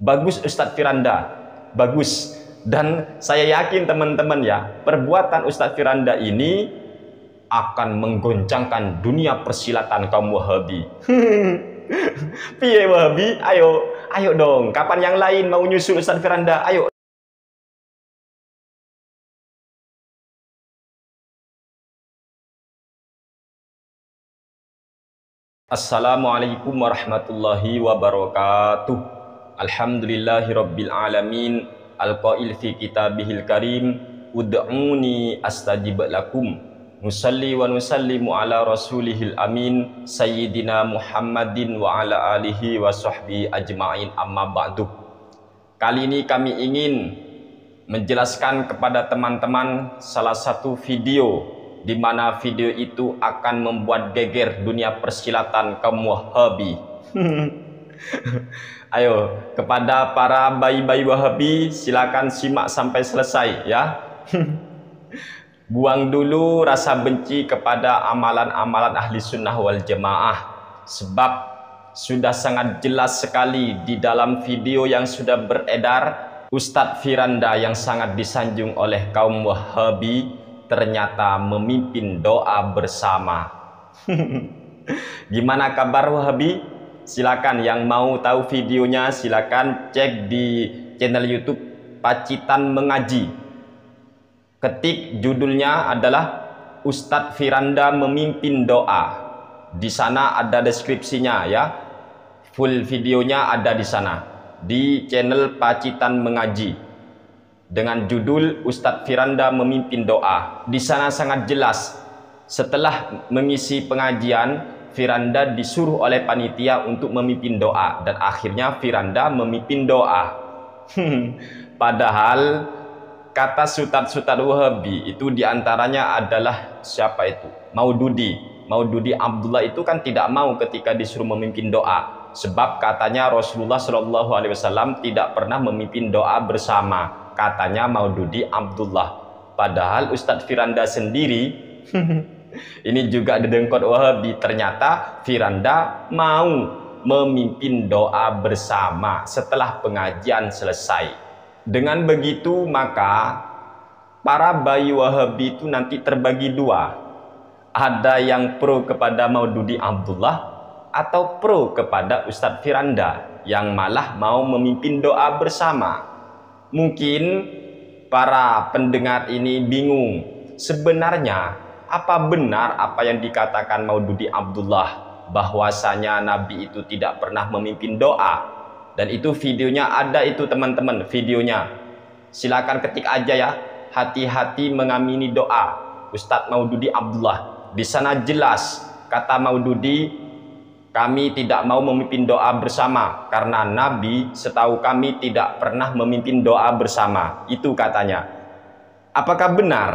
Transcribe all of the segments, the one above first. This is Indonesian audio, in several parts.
Bagus Ustadz Firanda, bagus. Dan saya yakin teman-teman ya, perbuatan Ustadz Firanda ini akan menggoncangkan dunia persilatan kaum Wahabi. Piye Wahabi? Ayo dong. Kapan yang lain mau nyusul Ustadz Firanda? Ayo. Assalamualaikum warahmatullahi wabarakatuh. Alhamdulillahirabbil alamin. Al-qail fi kitabihil karim, ud'uni astajib lakum. Nusalli wa nusallimu ala rasulihil amin, sayyidina Muhammadin wa ala alihi wa sahbihi ajma'in, amma ba'du. Kali ini kami ingin menjelaskan kepada teman-teman salah satu video di mana video itu akan membuat geger dunia persilatan kaum Wahabi. Ayo, kepada para bayi-bayi Wahabi, silakan simak sampai selesai ya. Buang dulu rasa benci kepada amalan-amalan ahli sunnah wal jamaah, sebab sudah sangat jelas sekali di dalam video yang sudah beredar, Ustadz Firanda yang sangat disanjung oleh kaum Wahabi ternyata memimpin doa bersama. Gimana kabar Wahabi? Silakan yang mau tahu videonya silakan cek di channel YouTube Pacitan Mengaji. Ketik judulnya adalah Ustadz Firanda memimpin doa. Di sana ada deskripsinya ya. Full videonya ada di sana di channel Pacitan Mengaji dengan judul Ustadz Firanda memimpin doa. Di sana sangat jelas, setelah mengisi pengajian, Firanda disuruh oleh panitia untuk memimpin doa, dan akhirnya Firanda memimpin doa. Padahal kata Ustadz Wahabi itu diantaranya adalah siapa itu? Maududi Abdullah itu kan tidak mau ketika disuruh memimpin doa, sebab katanya Rasulullah Shallallahu Alaihi Wasallam tidak pernah memimpin doa bersama. Katanya Maududi Abdullah. Padahal Ustadz Firanda sendiri ini juga didengkot Wahabi, ternyata Firanda mau memimpin doa bersama setelah pengajian selesai. Dengan begitu maka para bayi Wahabi itu nanti terbagi dua. Ada yang pro kepada Maududi Abdullah atau pro kepada Ustadz Firanda yang malah mau memimpin doa bersama. Mungkin para pendengar ini bingung, sebenarnya apa benar apa yang dikatakan Maududi Abdullah bahwasanya Nabi itu tidak pernah memimpin doa? Dan itu videonya ada itu teman-teman, videonya. Silakan ketik aja ya, hati-hati mengamini doa Ustadz Maududi Abdullah. Di sana jelas kata Maududi, kami tidak mau memimpin doa bersama karena Nabi setahu kami tidak pernah memimpin doa bersama. Itu katanya. Apakah benar?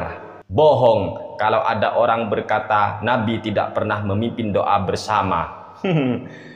Bohong kalau ada orang berkata Nabi tidak pernah memimpin doa bersama.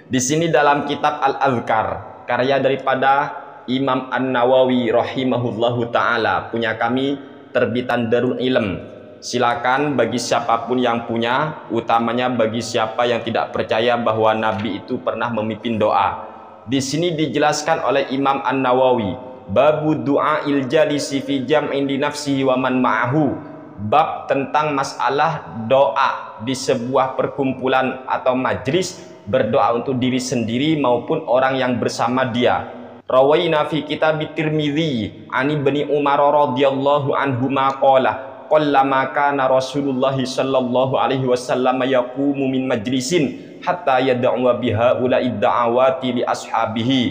Di sini dalam kitab Al-Azkar, karya daripada Imam An-Nawawi rahimahullahu ta'ala, punya kami terbitan Darul Ilm. Silakan bagi siapapun yang punya, utamanya bagi siapa yang tidak percaya bahwa Nabi itu pernah memimpin doa. Di sini dijelaskan oleh Imam An-Nawawi, babu du'ail jalisi fi jam'in li nafsihi wa man ma'ahu. Bab tentang masalah doa di sebuah perkumpulan atau majlis, berdoa untuk diri sendiri maupun orang yang bersama dia. Rawaina fi kitab Tirmidzi ani Ibni Umar radhiyallahu anhuma qala qallama kana Rasulullah sallallahu alaihi wasallam yaqumu min majlisin hatta yad'u biha ula'i da'awati li ashabihi.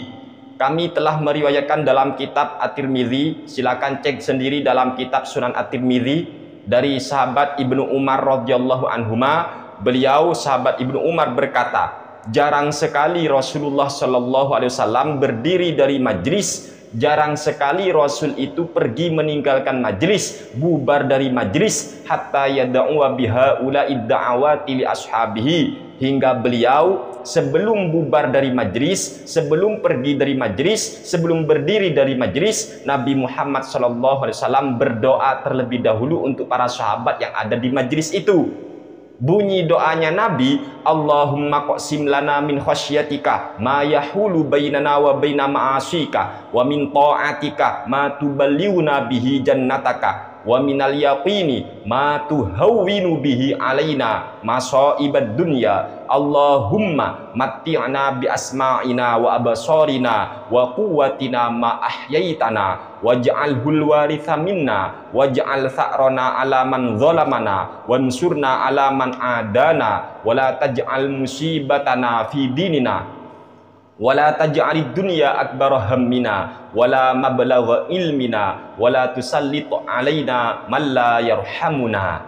Kami telah meriwayatkan dalam kitab At-Tirmidzi, silakan cek sendiri dalam kitab Sunan At-Tirmidzi, dari sahabat Ibnu Umar radhiyallahu anhuma. Beliau sahabat Ibnu Umar berkata, jarang sekali Rasulullah sallallahu alaihi wasallam berdiri dari majlis, jarang sekali Rasul itu pergi meninggalkan majlis, bubar dari majlis, hatta yad'u biha ula'i da'awati li ashabihi, hingga beliau sebelum bubar dari majlis, sebelum pergi dari majlis, sebelum berdiri dari majlis, Nabi Muhammad SAW berdoa terlebih dahulu untuk para sahabat yang ada di majlis itu. Bunyi doanya Nabi, Allahumma qaqsim lana min khasyatika ma yahulu bainana wa baina ma'asika wa min ta'atika ma tuballighuna bihi jannataka wa minal yaqini ma tuhawwinu bihi alaina masaibad dunya. Allahumma matti'na bi asma'ina wa absarina wa quwwatina ma ahyaitana waj'alhul waritha minna waj'al tha'rana ala man zalamana wansurna ala man adana wala taj'al musibatana fi dinina wala taj'alid dunya akbar hammina wala mablagha ilmina wala tusallit alaina man la yarhamuna.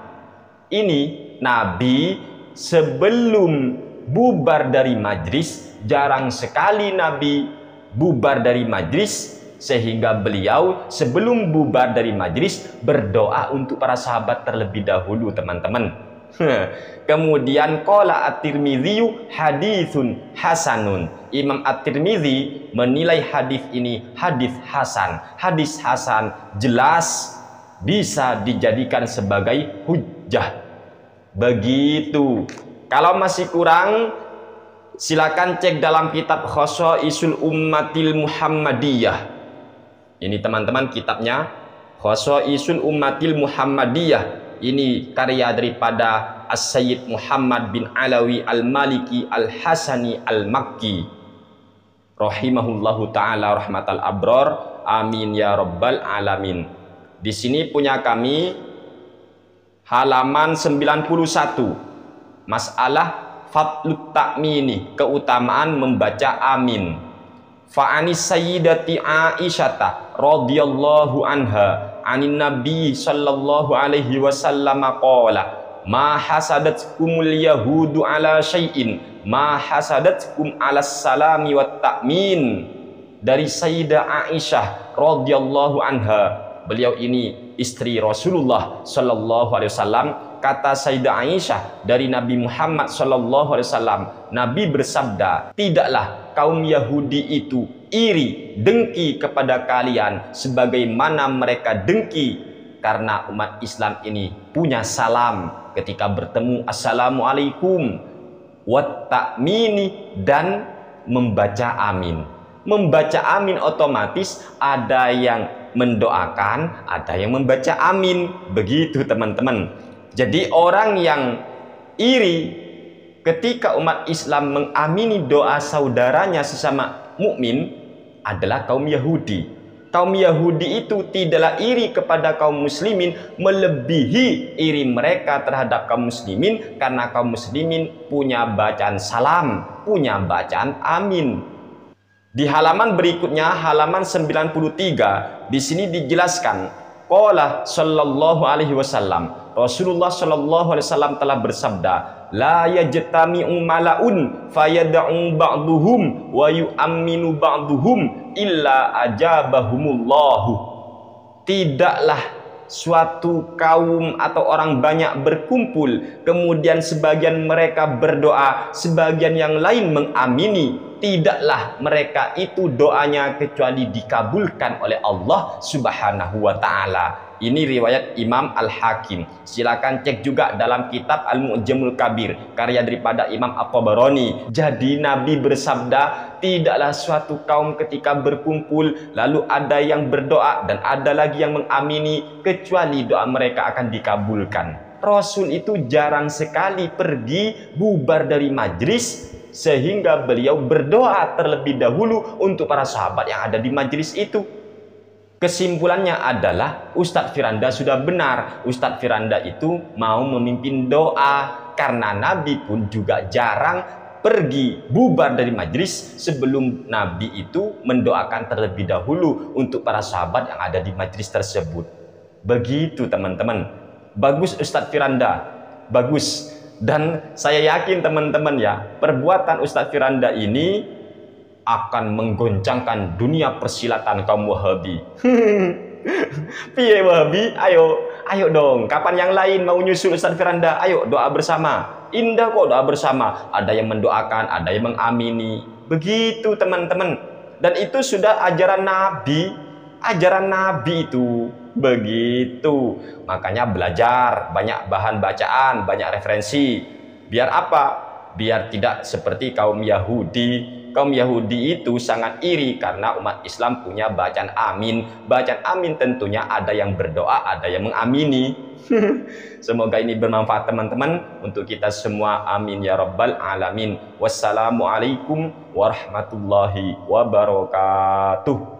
Ini Nabi sebelum bubar dari majlis. Jarang sekali Nabi bubar dari majlis, sehingga beliau sebelum bubar dari majlis berdoa untuk para sahabat terlebih dahulu, teman-teman. Kemudian qala at-Tirmidzi haditsun hasanun. Imam at-Tirmidzi menilai hadis ini hadis hasan. Hadis hasan jelas bisa dijadikan sebagai hujjah. Begitu. Kalau masih kurang, silakan cek dalam kitab Khashaisul Ummatil Muhammadiyah. Ini teman-teman kitabnya, Khashaisul Ummatil Muhammadiyah. Ini karya daripada As-Sayyid Muhammad bin Alawi Al-Maliki Al-Hasani Al-Makki rahimahullahu ta'ala rahmatal abror. Amin ya rabbal alamin. Di sini punya kami halaman 91, masalah fadlut ta'mini, keutamaan membaca amin. Fa'anis sayyidati Aisyata radhiyallahu anha anin nabi sallallahu alaihi wasallam qala ma hasadatkumul yahudu ala syai'in ma hasadatkum ala salami wat ta'min. Dari Sayyidah Aisyah radhiyallahu anha, beliau ini istri Rasulullah sallallahu alaihi wasallam. Kata Sayyidah Aisyah dari Nabi Muhammad sallallahu alaihi wasallam, Nabi bersabda, tidaklah kaum Yahudi itu iri, dengki kepada kalian sebagaimana mereka dengki karena umat Islam ini punya salam ketika bertemu, assalamualaikum, wat ta'mini, dan membaca amin. Membaca amin otomatis ada yang mendoakan, ada yang membaca amin. Begitu teman-teman. Jadi orang yang iri ketika umat Islam mengamini doa saudaranya sesama mukmin adalah kaum Yahudi. Kaum Yahudi itu tidaklah iri kepada kaum muslimin melebihi iri mereka terhadap kaum muslimin, karena kaum muslimin punya bacaan salam, punya bacaan amin. Di halaman berikutnya, halaman 93, di sini dijelaskan, qala sallallahu alaihi wasallam, Rasulullah sallallahu alaihi wasallam telah bersabda, la yajtami'u malaun fayad'u ba'duhum wa yu'minu ba'duhum illa ajabahumullahu. Tidaklah suatu kaum atau orang banyak berkumpul, kemudian sebagian mereka berdoa, sebagian yang lain mengamini, tidaklah mereka itu doanya kecuali dikabulkan oleh Allah Subhanahu wa ta'ala. Ini riwayat Imam Al-Hakim. Silakan cek juga dalam kitab Al-Mu'jamul Kabir, karya daripada Imam At-Tabarani. Jadi Nabi bersabda, tidaklah suatu kaum ketika berkumpul lalu ada yang berdoa dan ada lagi yang mengamini, kecuali doa mereka akan dikabulkan. Rasul itu jarang sekali pergi bubar dari majlis, sehingga beliau berdoa terlebih dahulu untuk para sahabat yang ada di majlis itu. Kesimpulannya adalah Ustadz Firanda sudah benar. Ustadz Firanda itu mau memimpin doa, karena Nabi pun juga jarang pergi bubar dari majlis sebelum Nabi itu mendoakan terlebih dahulu untuk para sahabat yang ada di majlis tersebut. Begitu teman-teman. Bagus Ustadz Firanda, bagus. Dan saya yakin teman-teman ya, perbuatan Ustadz Firanda ini akan menggoncangkan dunia persilatan kaum Wahabi. Piye Wahabi? Ayo dong. Kapan yang lain mau nyusul Ustadz Firanda? Ayo doa bersama. Indah kok doa bersama. Ada yang mendoakan, ada yang mengamini. Begitu teman-teman. Dan itu sudah ajaran Nabi. Ajaran Nabi itu. Begitu. Makanya belajar, banyak bahan bacaan, banyak referensi. Biar apa? Biar tidak seperti kaum Yahudi. Kaum Yahudi itu sangat iri karena umat Islam punya bacaan amin. Bacaan amin tentunya ada yang berdoa, ada yang mengamini. Semoga ini bermanfaat teman-teman untuk kita semua. Amin ya rabbal alamin. Wassalamualaikum warahmatullahi wabarakatuh.